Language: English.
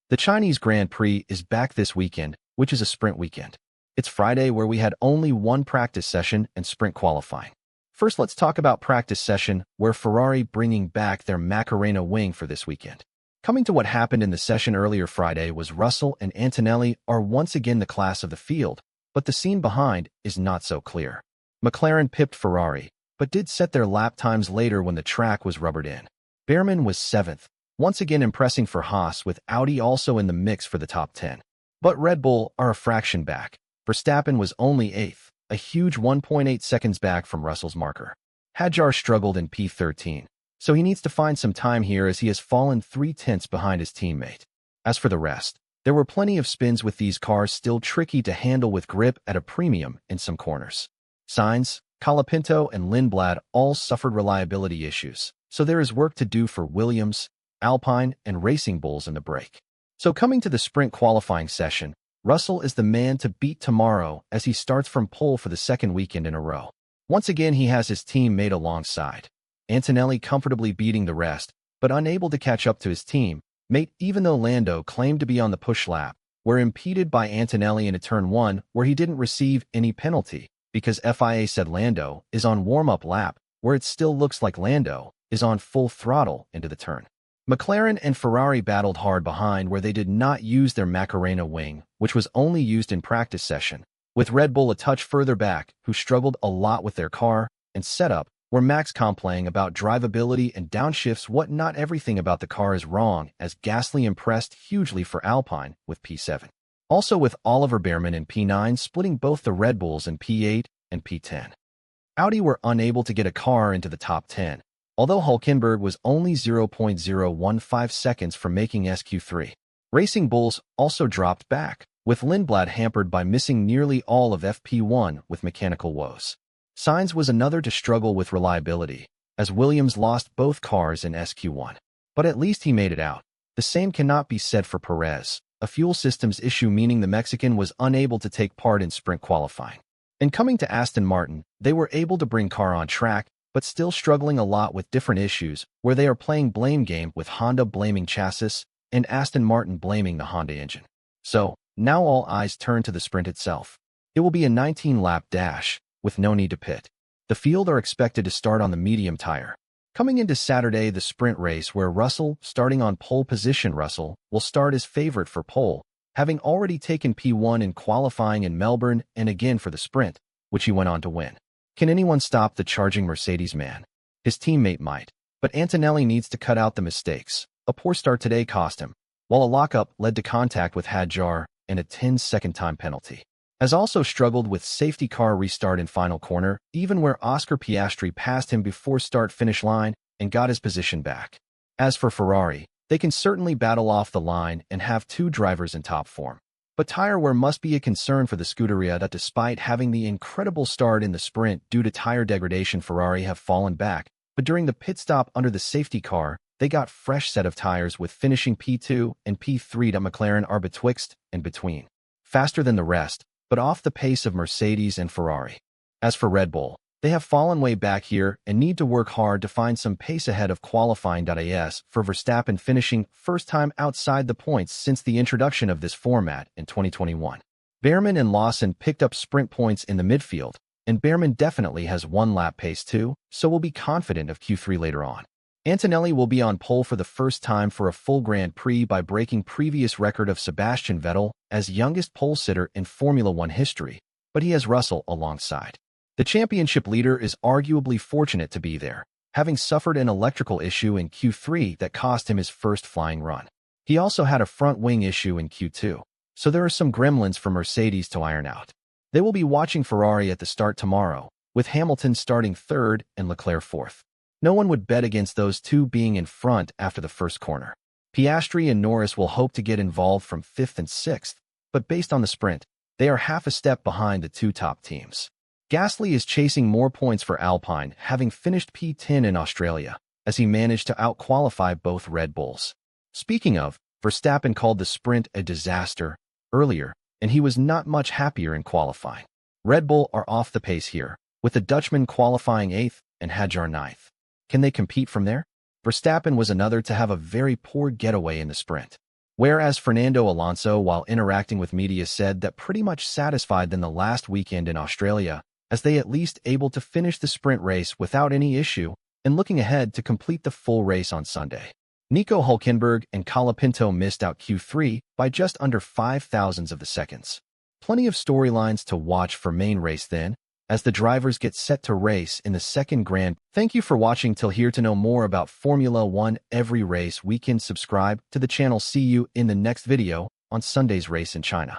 The Chinese Grand Prix is back this weekend, which is a sprint weekend. It's Friday where we had only one practice session and sprint qualifying. First, let's talk about practice session, where Ferrari bringing back their Macarena wing for this weekend. Coming to what happened in the session earlier Friday was Russell and Antonelli are once again the class of the field, but the scene behind is not so clear. McLaren pipped Ferrari, but did set their lap times later when the track was rubbered in. Behrman was 7th, once again impressing for Haas with Audi also in the mix for the top 10. But Red Bull are a fraction back. Verstappen was only 8th, a huge 1.8 seconds back from Russell's marker. Hadjar struggled in P13, so he needs to find some time here as he has fallen 3/10 behind his teammate. As for the rest, there were plenty of spins with these cars still tricky to handle with grip at a premium in some corners. Sainz, Colapinto, and Lindblad all suffered reliability issues, so there is work to do for Williams, Alpine, and Racing Bulls in the break. So coming to the sprint qualifying session, Russell is the man to beat tomorrow as he starts from pole for the second weekend in a row. Once again, he has his teammate alongside. Antonelli comfortably beating the rest, but unable to catch up to his teammate even though Lando claimed to be on the push lap, were impeded by Antonelli into turn 1 where he didn't receive any penalty because FIA said Lando is on warm-up lap where it still looks like Lando is on full throttle into the turn. McLaren and Ferrari battled hard behind where they did not use their Macarena wing, which was only used in practice session, with Red Bull a touch further back, who struggled a lot with their car and setup, where Max complaining about drivability and downshifts. What not everything about the car is wrong, as Gasly impressed hugely for Alpine with P7. Also with Oliver Behrman in P9 splitting both the Red Bulls in P8 and P10. Audi were unable to get a car into the top 10, although Hülkenberg was only 0.015 seconds from making SQ3. Racing Bulls also dropped back, with Lindblad hampered by missing nearly all of FP1 with mechanical woes. Sainz was another to struggle with reliability, as Williams lost both cars in SQ1. But at least he made it out. The same cannot be said for Perez, a fuel systems issue meaning the Mexican was unable to take part in sprint qualifying. And coming to Aston Martin, they were able to bring car on track, but still struggling a lot with different issues, where they are playing blame game with Honda blaming chassis and Aston Martin blaming the Honda engine. So, now all eyes turn to the sprint itself. It will be a 19-lap dash, with no need to pit. The field are expected to start on the medium tire. Coming into Saturday, the sprint race where Russell, starting on pole position. Russell will start as favorite for pole, having already taken P1 in qualifying in Melbourne and again for the sprint, which he went on to win. Can anyone stop the charging Mercedes man? His teammate might, but Antonelli needs to cut out the mistakes. A poor start today cost him, while a lockup led to contact with Hadjar and a 10-second time penalty. Has also struggled with safety car restart in final corner, even where Oscar Piastri passed him before start-finish line and got his position back. As for Ferrari, they can certainly battle off the line and have two drivers in top form. But tire wear must be a concern for the Scuderia that despite having the incredible start in the sprint due to tire degradation, Ferrari have fallen back, but during the pit stop under the safety car, they got fresh set of tires with finishing P2 and P3 that McLaren are betwixt and between. Faster than the rest, but off the pace of Mercedes and Ferrari. As for Red Bull, they have fallen way back here and need to work hard to find some pace ahead of qualifying. As for Verstappen finishing first time outside the points since the introduction of this format in 2021. Behrman and Lawson picked up sprint points in the midfield, and Behrman definitely has one lap pace too, so will be confident of Q3 later on. Antonelli will be on pole for the first time for a full Grand Prix by breaking previous record of Sebastian Vettel as youngest pole sitter in Formula One history, but he has Russell alongside. The championship leader is arguably fortunate to be there, having suffered an electrical issue in Q3 that cost him his first flying run. He also had a front wing issue in Q2, so there are some gremlins for Mercedes to iron out. They will be watching Ferrari at the start tomorrow, with Hamilton starting 3rd and Leclerc 4th. No one would bet against those two being in front after the first corner. Piastri and Norris will hope to get involved from 5th and 6th, but based on the sprint, they are half a step behind the two top teams. Gasly is chasing more points for Alpine, having finished P10 in Australia, as he managed to out-qualify both Red Bulls. Speaking of, Verstappen called the sprint a disaster earlier, and he was not much happier in qualifying. Red Bull are off the pace here, with the Dutchman qualifying 8th and Hadjar 9th. Can they compete from there? Verstappen was another to have a very poor getaway in the sprint. Whereas Fernando Alonso, while interacting with media, said that pretty much satisfied than the last weekend in Australia, as they at least able to finish the sprint race without any issue and looking ahead to complete the full race on Sunday. Nico Hülkenberg and Colapinto missed out Q3 by just under 0.05 of the seconds. Plenty of storylines to watch for main race then, as the drivers get set to race in the second Grand. Thank you for watching till here. To know more about Formula One every race weekend, subscribe to the channel. See you in the next video on Sunday's race in China.